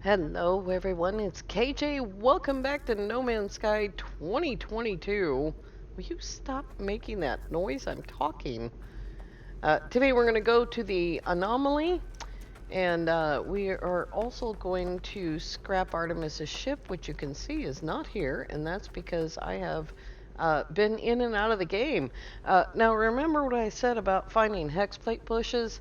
Hello, everyone. It's KJ. Welcome back to No Man's Sky 2022. Will you stop making that noise? I'm talking. Today, we're going to go to the Anomaly, and we are also going to scrap Artemis's ship, which you can see is not here, and that's because I have been in and out of the game. Now, remember what I said about finding hexplate bushes?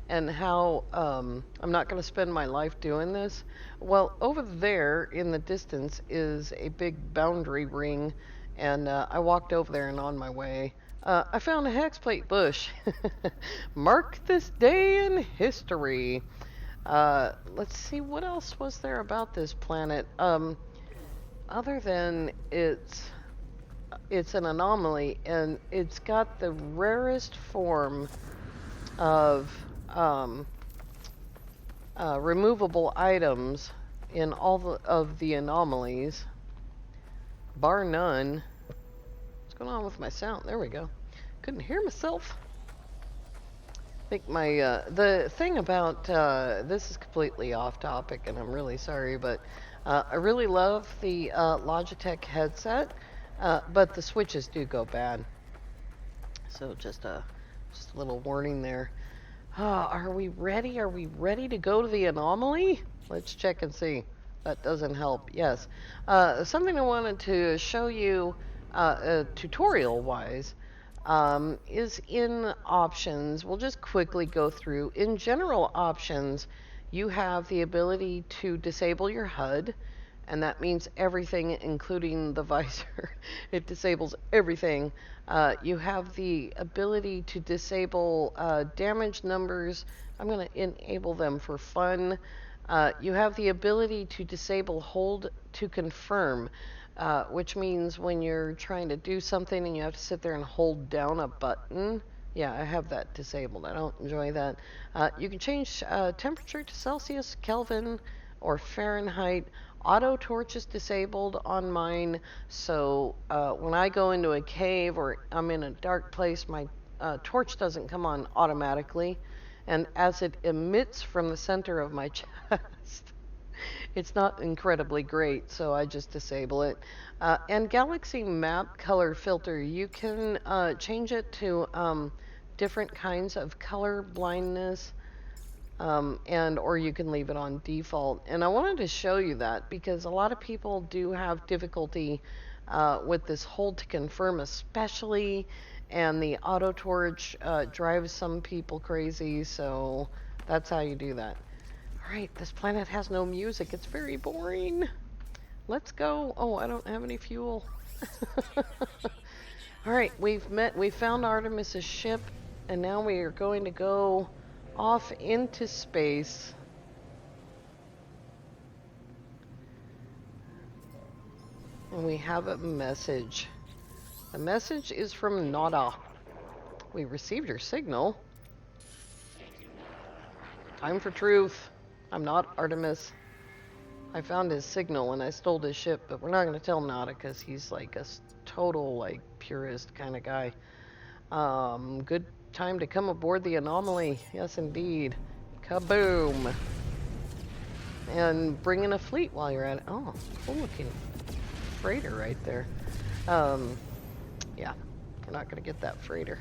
And how I'm not going to spend my life doing this. Well, over there in the distance is a big boundary ring, and I walked over there and on my way, I found a hexplate bush. Mark this day in history. Let's see, what else was there about this planet? Other than it's an anomaly, and it's got the rarest form of um, removable items in of the anomalies, bar none. What's going on with my sound? There we go. Couldn't hear myself. I think my the thing about this is completely off topic, and I'm really sorry, but I really love the Logitech headset, but the switches do go bad. So just a little warning there. Are we ready? Are we ready to go to the anomaly? Let's check and see. That doesn't help. Yes. Something I wanted to show you tutorial-wise is in options. We'll just quickly go through. In general options, you have the ability to disable your HUD, and that means everything, including the visor. It disables everything. You have the ability to disable damage numbers. I'm going to enable them for fun. You have the ability to disable hold to confirm, which means when you're trying to do something and you have to sit there and hold down a button. Yeah, I have that disabled. I don't enjoy that. You can change temperature to Celsius, Kelvin, or Fahrenheit. Auto torch is disabled on mine, so when I go into a cave or I'm in a dark place, my torch doesn't come on automatically. And as it emits from the center of my chest, it's not incredibly great, so I just disable it. And Galaxy Map Color Filter, you can change it to different kinds of color blindness, and or you can leave it on default. And I wanted to show you that because a lot of people do have difficulty with this hold to confirm, especially, and the auto torch drives some people crazy. So that's how you do that. All right, this planet has no music. It's very boring. Let's go. Oh, I don't have any fuel. All right, we found Artemis's ship, and now we are going to go off into space. And we have a message. The message is from Nada. We received your signal. Time for truth. I'm not Artemis. I found his signal and I stole his ship, but we're not going to tell Nada because he's like a total, like, purist kind of guy. Good time to come aboard the Anomaly. Yes, indeed. Kaboom. And bring in a fleet while you're at it. Oh, cool looking freighter right there. Yeah, we're not going to get that freighter.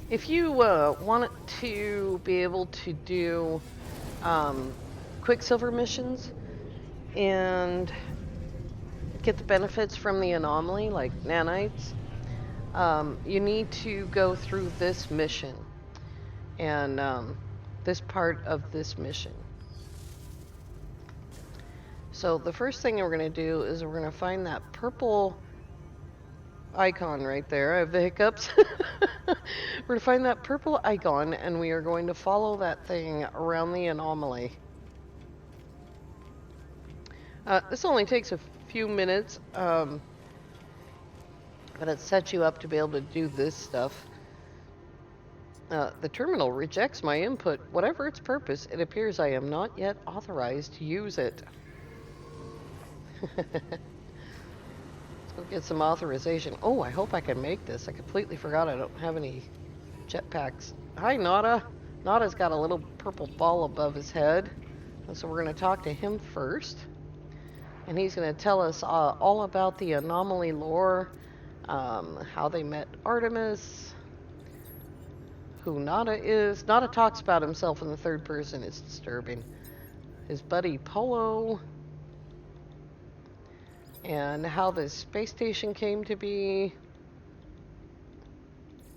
If you want to be able to do Quicksilver missions and get the benefits from the anomaly, like nanites, you need to go through this mission and this part of this mission. So the first thing we're going to do is we're going to find that purple icon right there. I have the hiccups. We're going to find that purple icon and we are going to follow that thing around the anomaly. This only takes a few minutes, but it sets you up to be able to do this stuff. The terminal rejects my input. Whatever its purpose, it appears I am not yet authorized to use it. Let's go get some authorization. Oh, I hope I can make this. I completely forgot I don't have any jetpacks. Hi, Nada. Nada's got a little purple ball above his head. So we're going to talk to him first. And he's going to tell us all about the Anomaly lore, how they met Artemis, who Nada is. Nada talks about himself in the third person. It's disturbing. His buddy Polo, and how the space station came to be.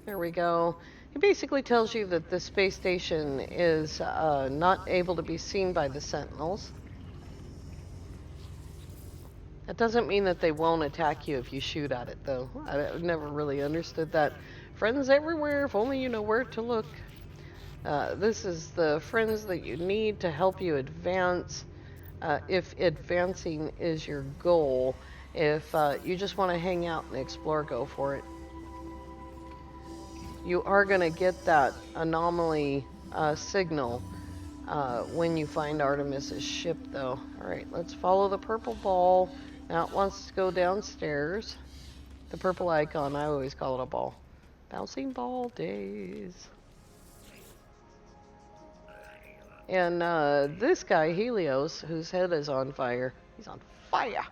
There we go. He basically tells you that the space station is not able to be seen by the Sentinels. That doesn't mean that they won't attack you if you shoot at it, though. I've never really understood that. Friends everywhere, if only you know where to look. This is the friends that you need to help you advance, if advancing is your goal. If you just want to hang out and explore, go for it. You are going to get that anomaly signal when you find Artemis's ship, though. Alright, let's follow the purple ball. Now it wants to go downstairs. The purple icon, I always call it a ball. Bouncing ball days. And this guy, Helios, whose head is on fire. He's on fire!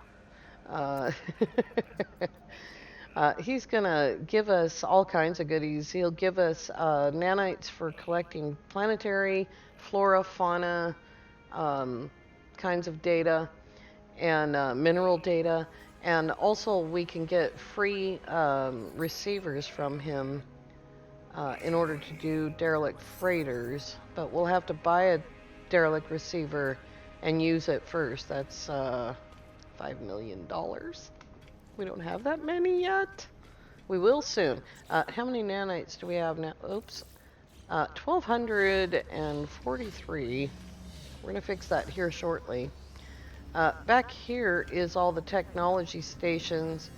He's gonna give us all kinds of goodies. He'll give us nanites for collecting planetary, flora, fauna, kinds of data, and mineral data. And also we can get free receivers from him in order to do derelict freighters. But we'll have to buy a derelict receiver and use it first. That's $5 million. We don't have that many yet. We will soon. How many nanites do we have now? Oops. 1,243. We're going to fix that here shortly. Back here is all the technology stations.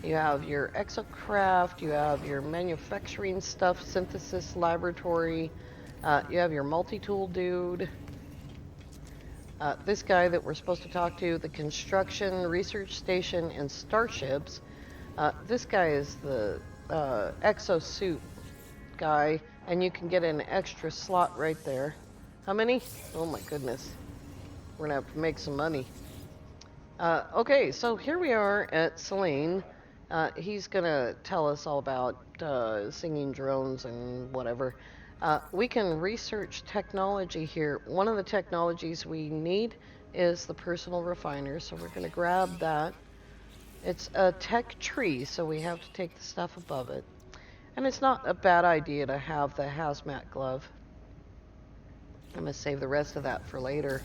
You have your exocraft, you have your manufacturing stuff, synthesis laboratory, you have your multi-tool dude. This guy that we're supposed to talk to, the construction, research station, and starships. This guy is the exosuit guy, and you can get an extra slot right there. How many? Oh my goodness. We're gonna have to make some money. Okay, so here we are at Selene. He's gonna tell us all about singing drones and whatever. We can research technology here. One of the technologies we need is the personal refiner, so we're gonna grab that. It's a tech tree, so we have to take the stuff above it. And it's not a bad idea to have the hazmat glove. I'm gonna save the rest of that for later.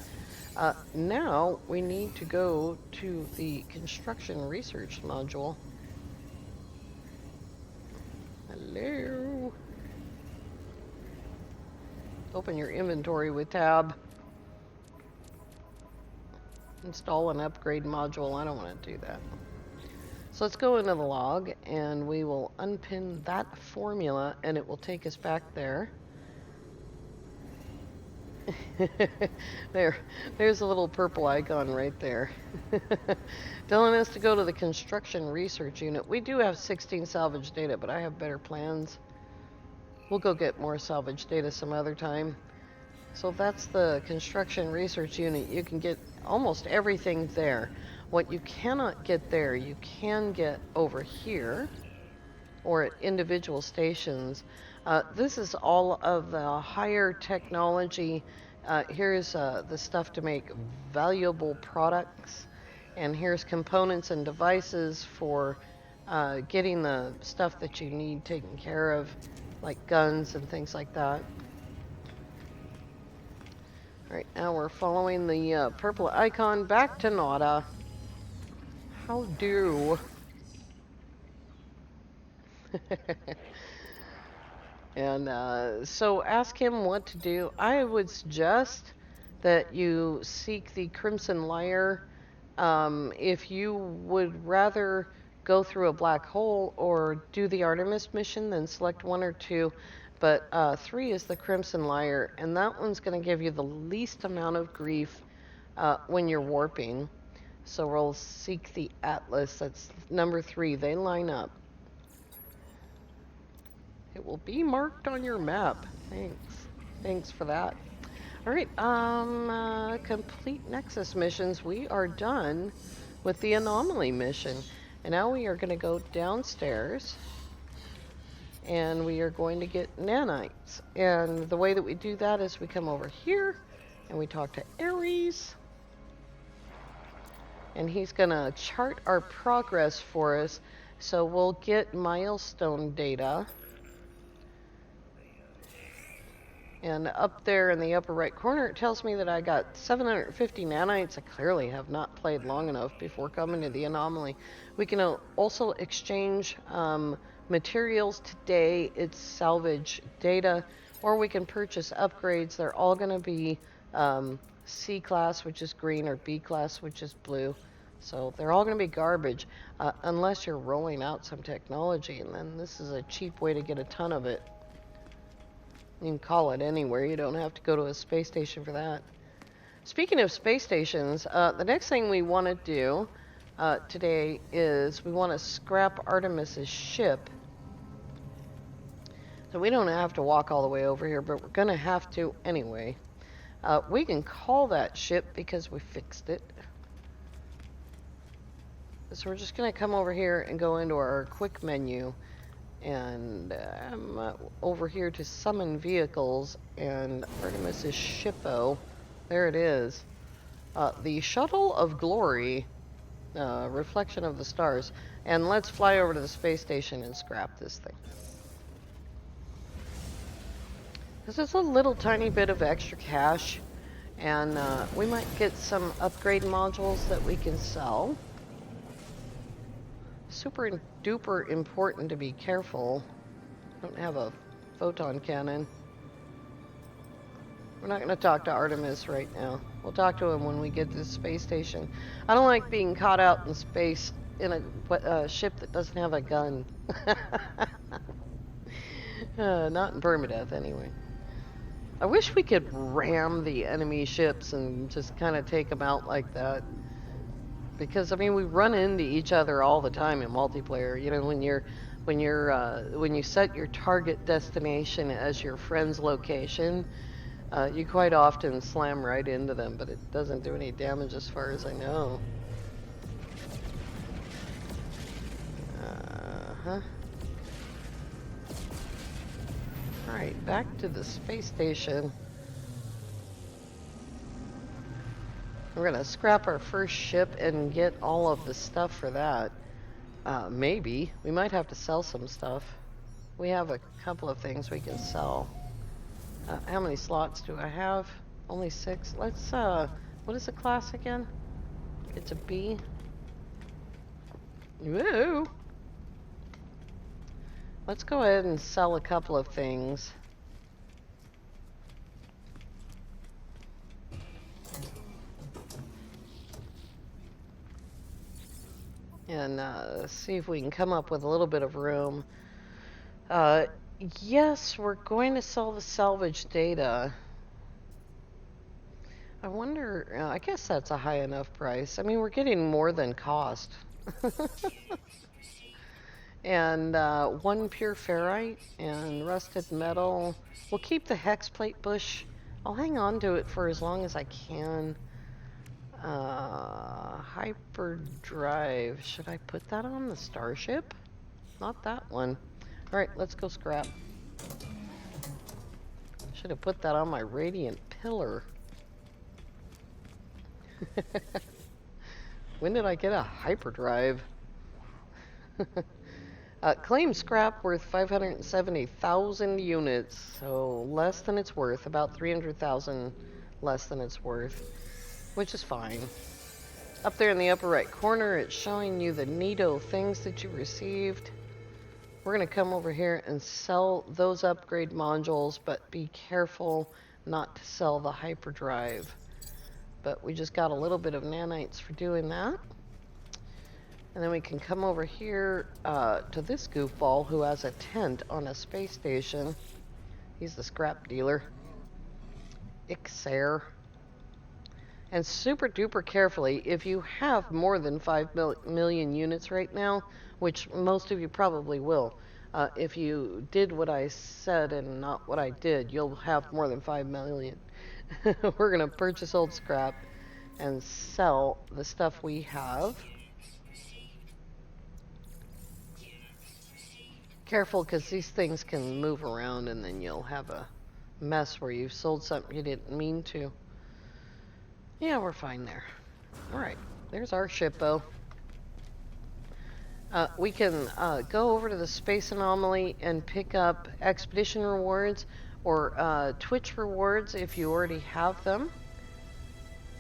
Now we need to go to the construction research module. Hello. Open your inventory with tab. Install an upgrade module. I don't want to do that. So let's go into the log and we will unpin that formula and it will take us back there. There's a little purple icon right there. Telling us to go to the construction research unit. We do have 16 salvage data, but I have better plans. We'll go get more salvage data some other time. So that's the construction research unit. You can get almost everything there. What you cannot get there, you can get over here or at individual stations. This is all of the higher technology. Here's the stuff to make valuable products. And here's components and devices for getting the stuff that you need taken care of, like guns and things like that. Alright, now we're following the purple icon back to Nada. How do? And so ask him what to do. I would suggest that you seek the Crimson Lyre. If you would rather go through a black hole or do the Artemis mission, then select 1 or 2. But 3 is the Crimson Lyre, and that one's going to give you the least amount of grief when you're warping. So we'll seek the Atlas. That's number 3. They line up. It will be marked on your map. Thanks. Thanks for that. All right, complete Nexus missions. We are done with the Anomaly mission. And now we are going to go downstairs and we are going to get nanites. And the way that we do that is we come over here and we talk to Ares. And he's going to chart our progress for us. So we'll get milestone data. And up there in the upper right corner, it tells me that I got 750 nanites. I clearly have not played long enough before coming to the Anomaly. We can also exchange materials today. It's salvage data. Or we can purchase upgrades. They're all going to be C class, which is green, or B class, which is blue. So they're all going to be garbage, unless you're rolling out some technology. And then this is a cheap way to get a ton of it. You can call it anywhere. You don't have to go to a space station for that. Speaking of space stations, the next thing we want to do today is we want to scrap Artemis's ship. So we don't have to walk all the way over here, but we're going to have to anyway. We can call that ship because we fixed it. So we're just going to come over here and go into our quick menu. And I'm over here to summon vehicles, and Artemis's shippo. There it is. The Shuttle of Glory, reflection of the stars. And let's fly over to the space station and scrap this thing. This is a little tiny bit of extra cash, and we might get some upgrade modules that we can sell. Super duper important to be careful. Don't have a photon cannon. We're not going to talk to Artemis right now. We'll talk to him when we get to the space station. I don't like being caught out in space in a ship that doesn't have a gun. Not in Permadeath, anyway. I wish we could ram the enemy ships and just kind of take them out like that. Because I mean, we run into each other all the time in multiplayer. You know, when you set your target destination as your friend's location, you quite often slam right into them, but it doesn't do any damage as far as I know. All right, back to the space station. We're gonna scrap our first ship and get all of the stuff for that. Maybe. We might have to sell some stuff. We have a couple of things we can sell. How many slots do I have? Only 6. Let's, what is the class again? It's a B. Woo! Let's go ahead and sell a couple of things. And see if we can come up with a little bit of room. Yes, we're going to sell the salvage data. I wonder, I guess that's a high enough price. I mean, we're getting more than cost. And 1 pure ferrite and rusted metal. We'll keep the hexplate bush. I'll hang on to it for as long as I can. Hyperdrive. Should I put that on the starship? Not that one. Alright, let's go scrap. Should have put that on my radiant pillar. When did I get a hyperdrive? Claim scrap worth 570,000 units, so less than it's worth, about 300,000 less than it's worth. Which is fine. Up there in the upper right corner, it's showing you the neato things that you received. We're going to come over here and sell those upgrade modules, but be careful not to sell the hyperdrive. But we just got a little bit of nanites for doing that. And then we can come over here to this goofball who has a tent on a space station. He's the scrap dealer. Ixer. And super duper carefully, if you have more than 5 million units right now, which most of you probably will, If you did what I said and not what I did, you'll have more than 5 million. We're gonna purchase old scrap and sell the stuff we have. Careful, because these things can move around and then you'll have a mess where you've sold something you didn't mean to. Yeah, we're fine there. Alright, there's our shippo. We can go over to the Space Anomaly and pick up expedition rewards or Twitch rewards if you already have them.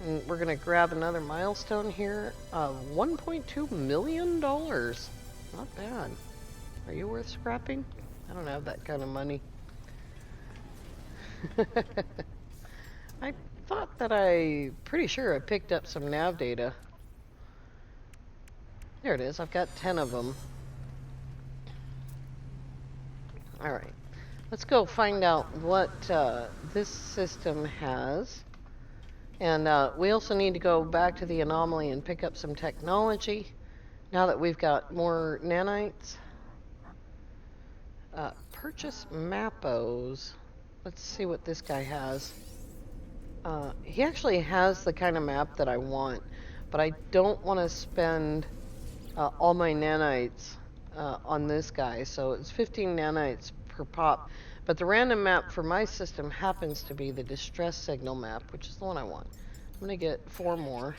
And we're going to grab another milestone here. $1.2 million. Not bad. Are you worth scrapping? I don't have that kind of money. I thought that pretty sure I picked up some nav data. There it is. I've got 10 of them. Alright. Let's go find out what this system has. And we also need to go back to the Anomaly and pick up some technology. Now that we've got more nanites. Purchase Mappos. Let's see what this guy has. He actually has the kind of map that I want. But I don't want to spend all my nanites on this guy. So it's 15 nanites per pop. But the random map for my system happens to be the distress signal map, which is the one I want. I'm going to get 4 more.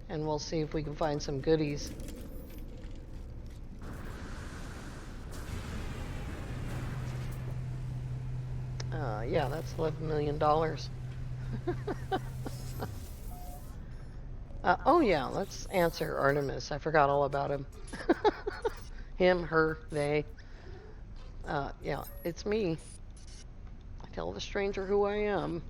And we'll see if we can find some goodies. Yeah, that's $11 million. Oh yeah, let's answer Artemis. I forgot all about him. Him, her, they. Yeah, it's me. Tell the stranger who I am.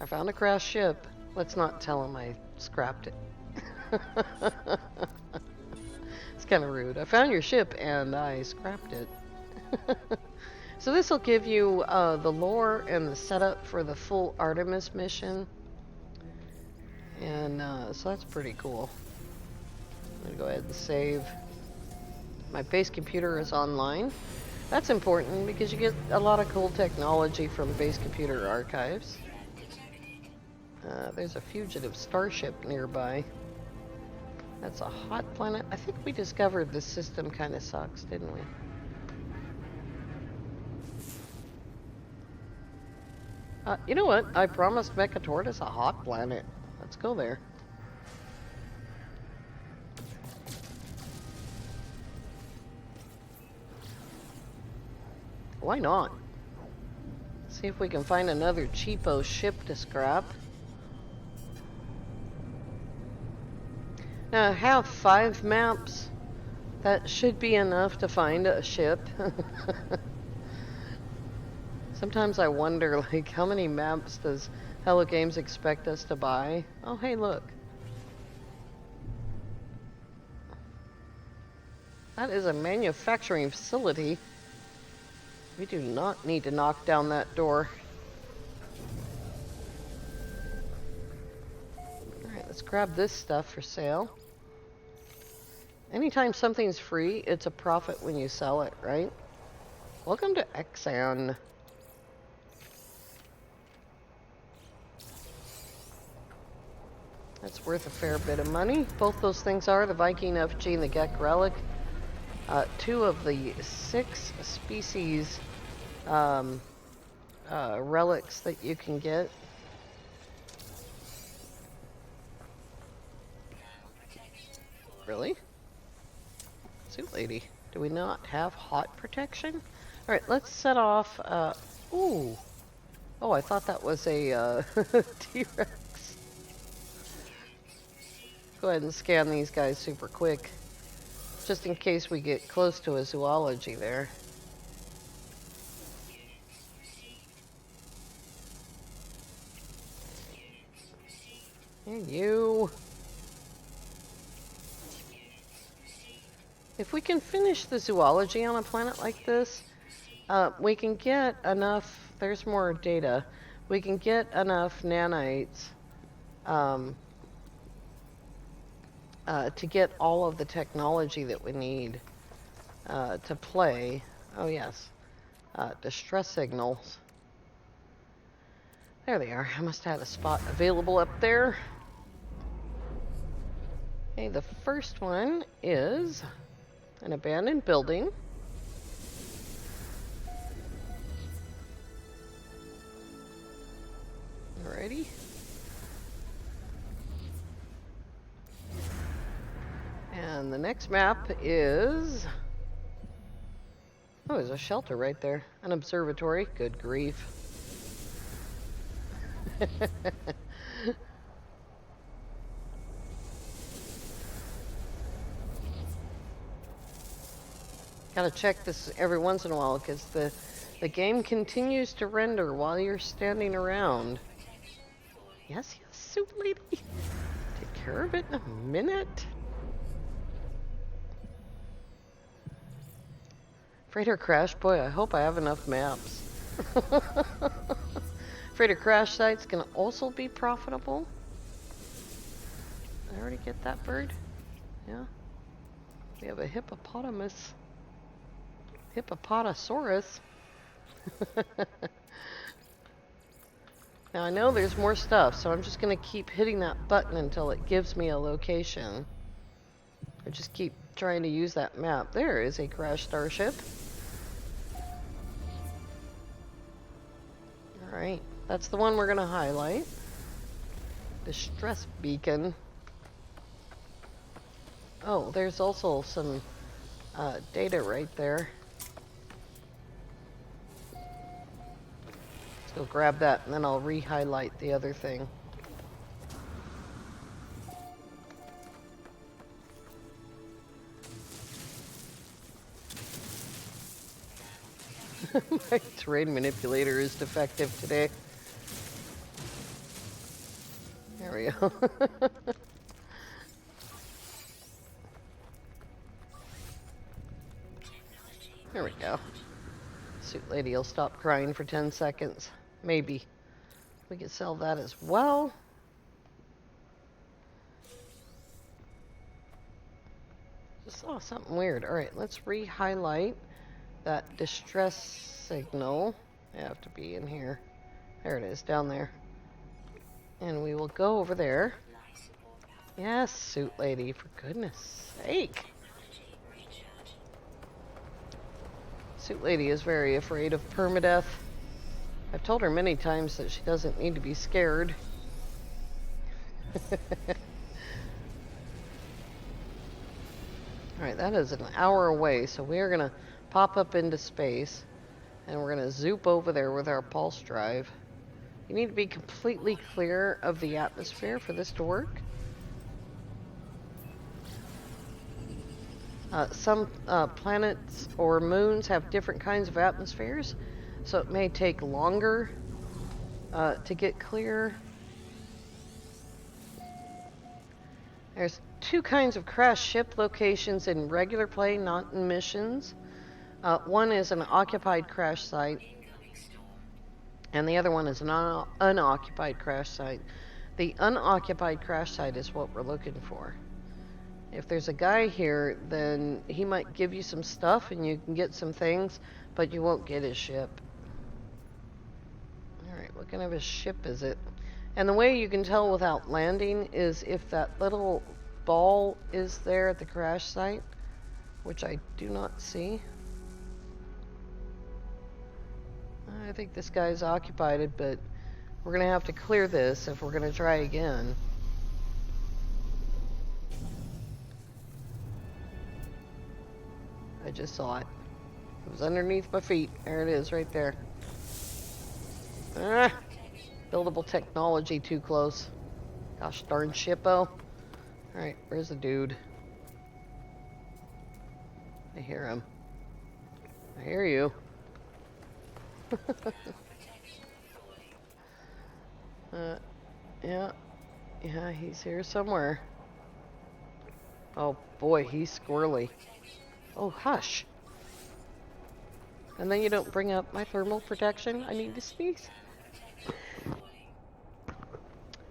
I found a crashed ship. Let's not tell him I scrapped it. It's kind of rude. I found your ship and I scrapped it. So this will give you the lore and the setup for the full Artemis mission. And so that's pretty cool. I'm going to go ahead and save. My base computer is online. That's important because you get a lot of cool technology from base computer archives. There's a fugitive starship nearby. That's a hot planet. I think we discovered this system kind of sucks, didn't we? You know what? I promised Mechatortus a hot planet. Let's go there. Why not? See if we can find another cheapo ship to scrap. Now I have 5 maps. That should be enough to find a ship. Sometimes I wonder, like, how many maps does Hello Games expect us to buy? Oh, hey, look. That is a manufacturing facility. We do not need to knock down that door. Alright, let's grab this stuff for sale. Anytime something's free, it's a profit when you sell it, right? Welcome to Exan. That's worth a fair bit of money. Both those things are the Viking effigy and the Gek relic. 2 of the 6 species relics that you can get. Really? Suit lady, do we not have hot protection? Alright, let's set off, ooh. Oh, I thought that was a T-Rex. Go ahead and scan these guys super quick. Just in case we get close to a zoology there. And you. If we can finish the zoology on a planet like this, we can get enough, there's more data, we can get enough nanites to get all of the technology that we need to play. Oh yes, distress signals. There they are. I must have had a spot available up there. Okay, the first one is an abandoned building. Alrighty. And the next map is... Oh, there's a shelter right there. An observatory. Good grief. Gotta check this every once in a while because the game continues to render while you're standing around. Yes, yes, suit lady. Take care of it in a minute. Freighter crash? Boy, I hope I have enough maps. Freighter crash sites can also be profitable. Did I already get that bird? Yeah. We have a hippopotamus. Hippopotosaurus. Now I know there's more stuff, so I'm just going to keep hitting that button until it gives me a location. I just keep trying to use that map. There is a crashed starship. Alright, that's the one we're going to highlight. Distress beacon. Oh, there's also some data right there. Let's go grab that and then I'll re-highlight the other thing. My terrain manipulator is defective today. There we go. There we go. Suit lady will stop crying for 10 seconds. Maybe. We could sell that as well. Just saw something weird. Alright, let's re-highlight that distress signal. I have to be in here. There it is, down there. And we will go over there. Yes, suit lady, for goodness sake. Suit lady is very afraid of permadeath. I've told her many times that she doesn't need to be scared. Alright, that is an hour away, so we are going to pop up into space, and we're going to zoop over there with our pulse drive. You need to be completely clear of the atmosphere for this to work. Some planets or moons have different kinds of atmospheres, so it may take longer to get clear. There's two kinds of crash ship locations in regular play, not in missions. One is an occupied crash site, and the other one is an unoccupied crash site. The unoccupied crash site is what we're looking for. If there's a guy here, then he might give you some stuff and you can get some things, but you won't get his ship. Alright, what kind of a ship is it? And the way you can tell without landing is if that little ball is there at the crash site, which I do not see. I think this guy's occupied, but we're going to have to clear this if we're going to try again. I just saw it. It was underneath my feet. There it is, right there. Ah, buildable technology too close. Gosh darn shippo. Alright, where's the dude? I hear him. I hear you. Yeah, he's here somewhere. Oh boy, he's squirrely. Oh, hush. And then you don't bring up my thermal protection. I need to sneeze.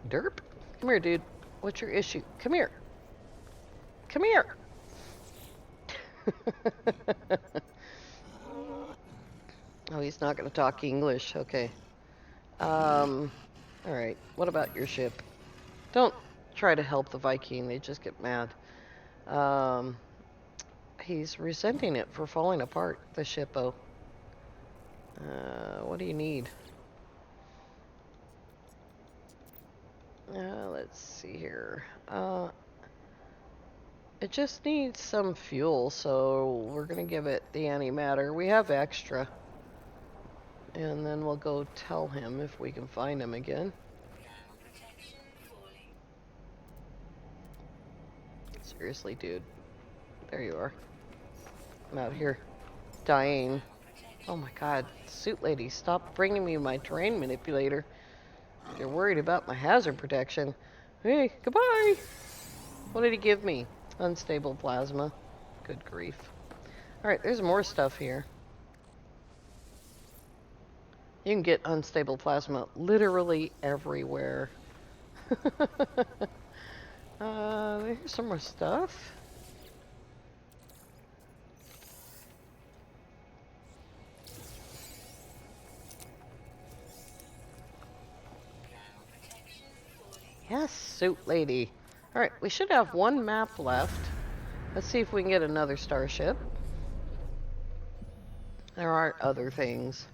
Derp. Come here, dude. What's your issue? Come here. come here. Oh, he's not going to talk English. Okay. All right. What about your ship? Don't try to help the Viking. They just get mad. Um, he's resenting it for falling apart, the shippo. What do you need? Let's see here. It just needs some fuel, so we're going to give it the antimatter. We have extra. And then we'll go tell him if we can find him again. Seriously, dude. There you are. I'm out here dying. Oh my god. Suit lady, stop bringing me my terrain manipulator. If you're worried about my hazard protection. Hey, goodbye! What did he give me? Unstable plasma. Good grief. Alright, there's more stuff here. You can get unstable plasma literally everywhere. There's some more stuff. Yes, suit lady. Alright, we should have one map left. Let's see if we can get another starship. There are other things.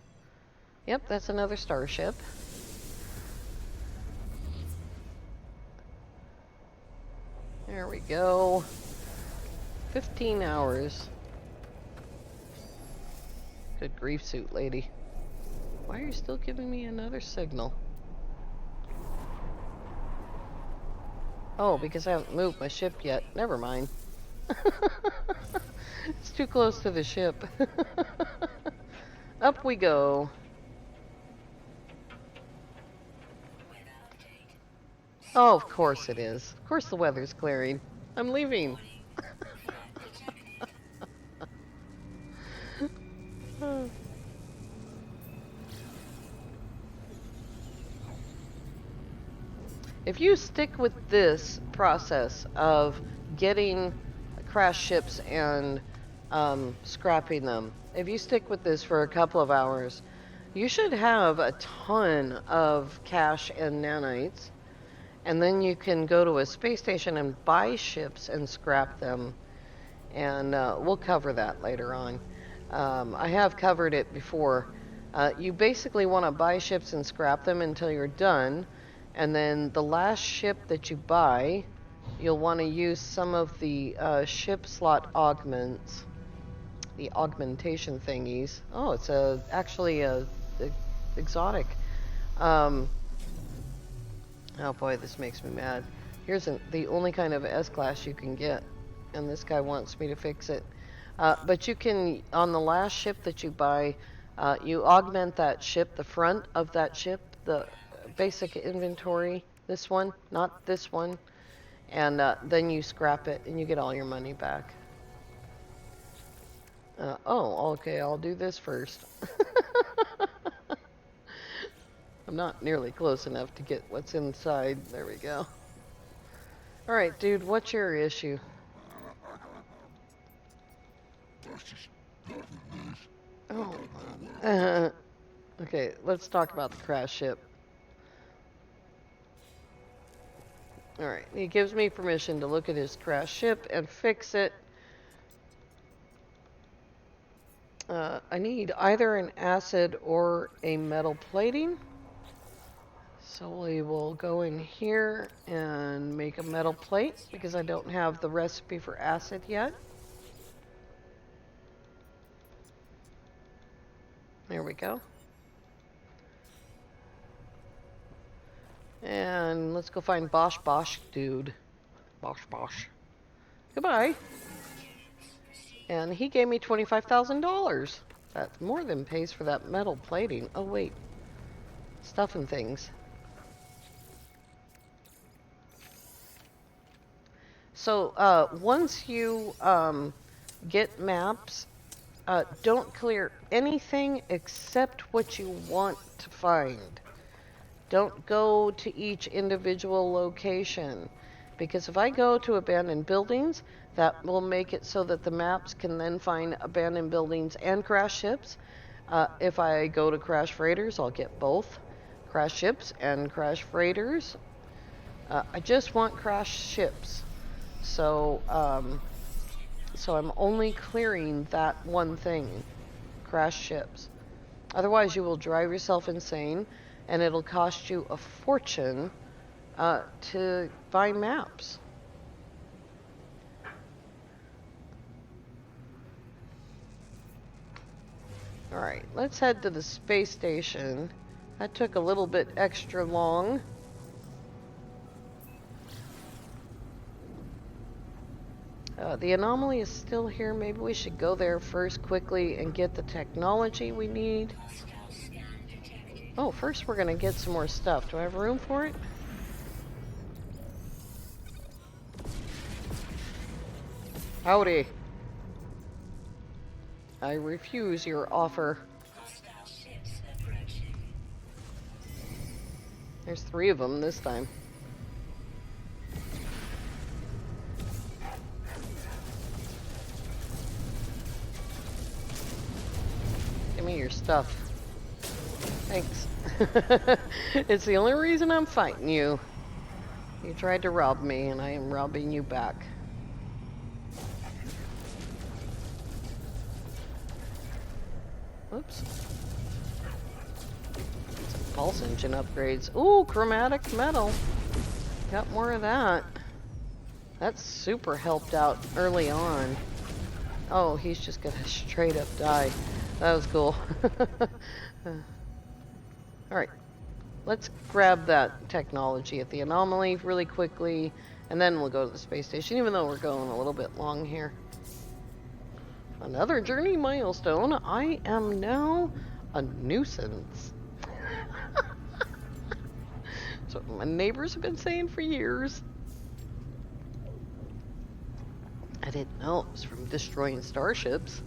Yep, that's another starship. There we go. 15 hours. Good grief, suit lady. Why are you still giving me another signal? Oh, because I haven't moved my ship yet. Never mind. It's too close to the ship. Up we go. Oh, of course it is. Of course the weather's clearing. I'm leaving. If you stick with this process of getting crash ships and scrapping them, if you stick with this for a couple of hours, you should have a ton of cash and nanites, and then you can go to a space station and buy ships and scrap them, and we'll cover that later on. I have covered it before. You basically want to buy ships and scrap them until you're done. And then the last ship that you buy, you'll want to use some of the ship slot augments, the augmentation thingies. Oh, it's actually a exotic. Oh boy, this makes me mad. Here's the only kind of S-class you can get, and this guy wants me to fix it. But you can, on the last ship that you buy, you augment that ship, the front of that ship, the basic inventory, this one, not this one, and then you scrap it and you get all your money back. Oh, okay, I'll do this first. I'm not nearly close enough to get what's inside. There we go. Alright, dude, what's your issue? Oh. Okay, let's talk about the crash ship. Alright, he gives me permission to look at his crash ship and fix it. I need either an acid or a metal plating. So we will go in here and make a metal plate because I don't have the recipe for acid yet. There we go. And let's go find Bosch dude. Bosch. Goodbye. And he gave me $25,000. That more than pays for that metal plating. Oh wait. Stuff and things. So once you get maps, don't clear anything except what you want to find. Don't go to each individual location. Because if I go to abandoned buildings, that will make it so that the maps can then find abandoned buildings and crash ships. If I go to crash freighters, I'll get both crash ships and crash freighters. I just want crash ships. So I'm only clearing that one thing, crash ships. Otherwise, you will drive yourself insane, and it'll cost you a fortune to find maps. Alright, let's head to the space station. That took a little bit extra long. The Anomaly is still here. Maybe we should go there first quickly and get the technology we need. Oh, first we're gonna get some more stuff. Do I have room for it? Howdy. I refuse your offer. There's 3 of them this time. Give me your stuff. Thanks. It's the only reason I'm fighting you. You tried to rob me, and I am robbing you back. Oops. Some pulse engine upgrades. Ooh, chromatic metal. Got more of that. That super helped out early on. Oh, he's just gonna straight up die. That was cool. Alright. Let's grab that technology at the Anomaly really quickly, and then we'll go to the space station, even though we're going a little bit long here. Another journey milestone. I am now a nuisance. That's what my neighbors have been saying for years. I didn't know it was from destroying starships.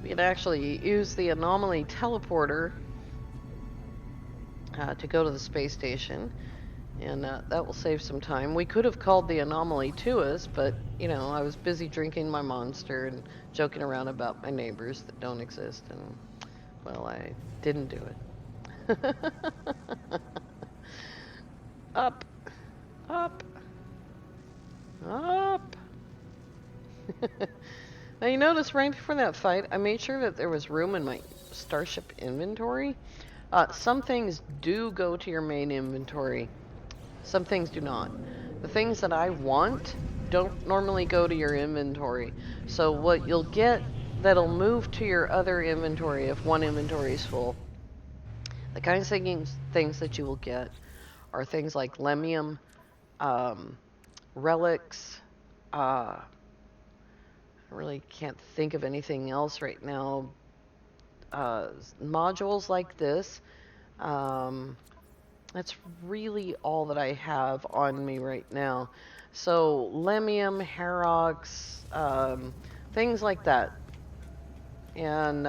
We can actually use the Anomaly teleporter to go to the space station, and that will save some time. We could have called the Anomaly to us, but, you know, I was busy drinking my monster and joking around about my neighbors that don't exist, and, well, I didn't do it. Up, up, up. Now you notice right before that fight, I made sure that there was room in my starship inventory. Some things do go to your main inventory. Some things do not. The things that I want don't normally go to your inventory. So what you'll get that'll move to your other inventory if one inventory is full. The kinds of things that you will get are things like lemium, relics, I really can't think of anything else right now. Modules like this. That's really all that I have on me right now. So lemium, Herox, things like that. And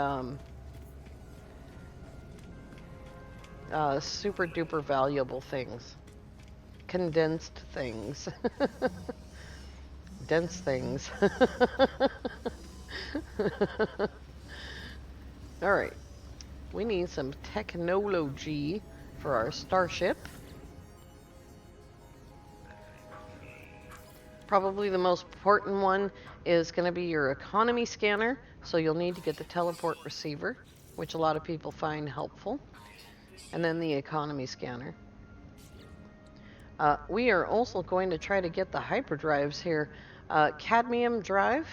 super duper valuable things. Condensed things. Dense things. Alright. We need some technology for our starship. Probably the most important one is going to be your economy scanner. So you'll need to get the teleport receiver, which a lot of people find helpful. And then the economy scanner. We are also going to try to get the hyperdrives here. Cadmium drive,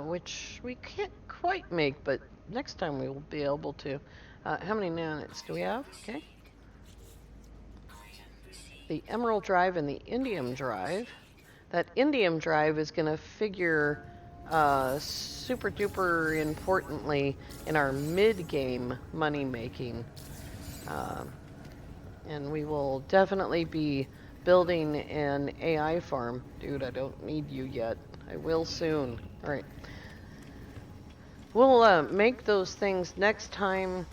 which we can't quite make, but next time we will be able to. How many nanites do we have? Okay. The emerald drive and the indium drive. That indium drive is going to figure super duper importantly in our mid-game money making. And we will definitely be building an AI farm. Dude, I don't need you yet. I will soon. Alright. We'll make those things next time.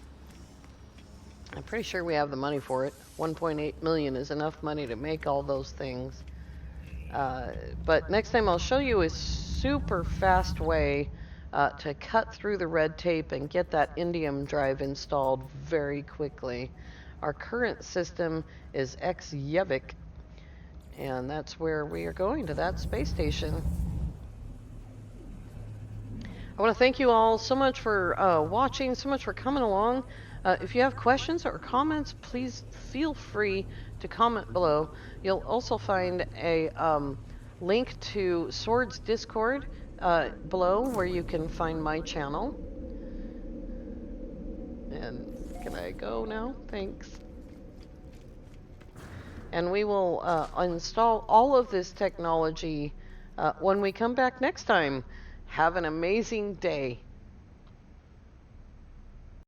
I'm pretty sure we have the money for it. 1.8 million is enough money to make all those things. But next time I'll show you a super fast way to cut through the red tape and get that indium drive installed very quickly. Our current system is X-Yevik, and that's where we are going, to that space station. I want to thank you all so much for watching, so much for coming along. If you have questions or comments, please feel free to comment below. You'll also find a link to Sword's Discord below, where you can find my channel. And can I go now? Thanks. And we will install all of this technology when we come back next time. Have an amazing day.